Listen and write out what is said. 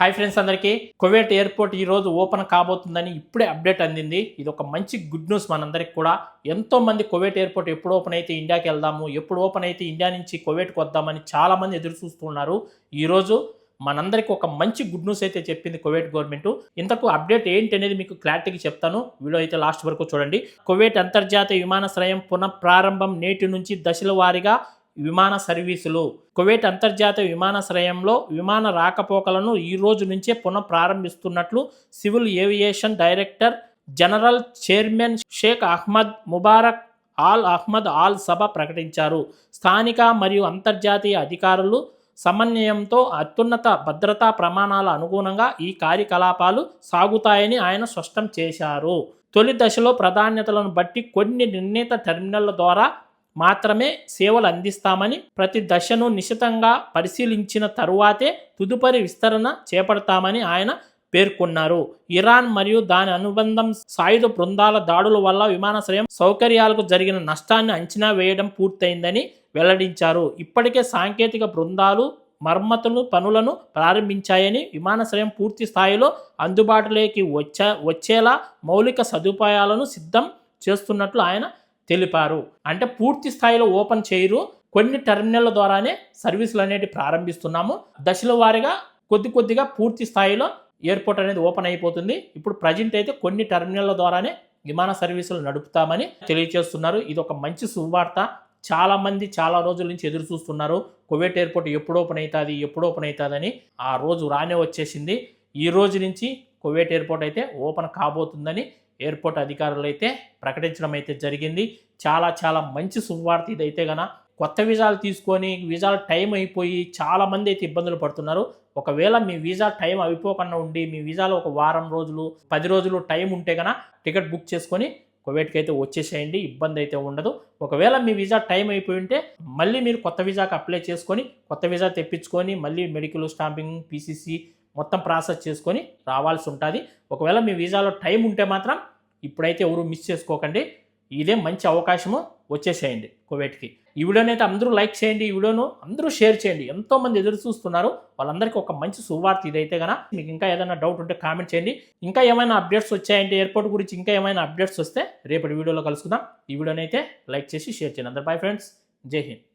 Hi friends అందరికీ Kuwait airport ఈ రోజు ఓపెన్ కాబోతుందని ఇప్పుడే అప్డేట్ అందింది. ఇది ఒక మంచి గుడ్ న్యూస్ మనందరికి కూడా. ఎంతో మంది కువైట్ ఎయిర్పోర్ట్ ఎప్పుడు ఓపెన్ అయితే ఇండియాకి వెళ్దాము, ఎప్పుడు ఓపెన్ అయితే ఇండియా నుంచి కువైట్కి వద్దామని చాలా మంది ఎదురు చూస్తున్నారు. ఈ రోజు మనందరికి ఒక మంచి గుడ్ న్యూస్ అయితే చెప్పింది కువైట్ గవర్నమెంట్. ఇంతకు అప్డేట్ ఏంటి అనేది మీకు క్లారిటీగా చెప్తాను. వీడియో అయితే లాస్ట్ వరకు చూడండి. కువైట్ అంతర్జాతీయ విమానాశ్రయం పునఃప్రారంభం నేటి నుంచి దశల వారీగా విమాన సర్వీసులు. కువైట్ అంతర్జాతీయ విమానాశ్రయంలో విమాన రాకపోకలను ఈ రోజు నుంచే పునఃప్రారంభిస్తున్నట్లు civil aviation director general chairman Sheikh Ahmad Mubarak Al Ahmad Al Sabah ప్రకటించారు. స్థానిక మరియు అంతర్జాతీయ అధికారులు సమన్వయంతో అత్యున్నత భద్రతా ప్రమాణాల అనుగుణంగా ఈ కార్యకలాపాలు సాగుతాయని ఆయన స్పష్టం చేశారు. తొలి దశలో ప్రాధాన్యతలను బట్టి కొన్ని నిర్ణీత టెర్మినళ్ల ద్వారా మాత్రమే సేవలు అందిస్తామని, ప్రతి దశను నిశితంగా పరిశీలించిన తరువాతే తదుపరి విస్తరణ చేపడతామని ఆయన పేర్కొన్నారు. ఇరాన్ మరియు దాని అనుబంధం సాయుధ బృందాల దాడుల వల్ల విమానాశ్రయం సౌకర్యాలకు జరిగిన నష్టాన్ని అంచనా వేయడం పూర్తయిందని వెల్లడించారు. ఇప్పటికే సాంకేతిక బృందాలు మరమ్మతులు పనులను ప్రారంభించాయని, విమానాశ్రయం పూర్తి స్థాయిలో అందుబాటులోకి వచ్చేలా మౌలిక సదుపాయాలను సిద్ధం చేస్తున్నట్లు ఆయన తెలిపారు. అంటే పూర్తి స్థాయిలో ఓపెన్ చేయరు, కొన్ని టెర్మినళ్ల ద్వారానే సర్వీసులు అనేవి ప్రారంభిస్తున్నాము. దశల వారీగా కొద్దిగా పూర్తి స్థాయిలో ఎయిర్పోర్ట్ అనేది ఓపెన్ అయిపోతుంది. ఇప్పుడు ప్రజెంట్ అయితే కొన్ని టెర్మినళ్ల ద్వారానే విమాన సర్వీసులు నడుపుతామని తెలియజేస్తున్నారు. ఇది ఒక మంచి శుభవార్త. చాలా మంది చాలా రోజుల నుంచి ఎదురు చూస్తున్నారు, కువైట్ ఎయిర్పోర్ట్ ఎప్పుడు ఓపెన్ అవుతుందని. ఆ రోజు రానే వచ్చేసింది. ఈ రోజు నుంచి కువైట్ ఎయిర్పోర్ట్ అయితే ఓపెన్ కాబోతుందని ఎయిర్పోర్ట్ అధికారులు అయితే ప్రకటించడం అయితే జరిగింది. చాలా మంచి శుభవార్త ఇదైతే గన. కొత్త వీసాలు తీసుకొని వీసాలు టైం అయిపోయి చాలామంది అయితే ఇబ్బందులు పడుతున్నారు. ఒకవేళ మీ వీసా టైం అయిపోకుండా ఉండి మీ వీసాలో ఒక వారం రోజులు 10 రోజులు టైం ఉంటే కనుక టికెట్ బుక్ చేసుకొని కువైట్కి అయితే వచ్చేసేయండి, ఇబ్బంది అయితే ఉండదు. ఒకవేళ మీ వీసా టైం అయిపోయి ఉంటే మళ్ళీ మీరు కొత్త వీసాకి అప్లై చేసుకొని కొత్త వీసా తెప్పించుకొని మళ్ళీ మెడికల్ స్టాంపింగ్ పీసీసీ మొత్తం ప్రాసెస్ చేసుకొని రావాల్సి ఉంటుంది. ఒకవేళ మీ వీసాలో టైం ఉంటే మాత్రం ఇప్పుడైతే ఎవరు మిస్ చేసుకోకండి. ఇదే మంచి అవకాశము, వచ్చేసేయండి కువైట్కి. ఈ వీడియోని అయితే అందరూ లైక్ చేయండి, ఈ వీడియోను అందరూ షేర్ చేయండి. ఎంతోమంది ఎదురు చూస్తున్నారు, వాళ్ళందరికీ ఒక మంచి శుభవార్త ఇదైతే కనుక. మీకు ఇంకా ఏదైనా డౌట్ ఉంటే కామెంట్ చేయండి. ఇంకా ఏమైనా అప్డేట్స్ వచ్చాయంటే ఎయిర్పోర్ట్ గురించి ఇంకా ఏమైనా అప్డేట్స్ వస్తే రేపటి వీడియోలో కలుసుకుందాం. ఈ వీడియోని అయితే లైక్ చేసి షేర్ చేయండి. అందరూ బై ఫ్రెండ్స్, జై హింద్.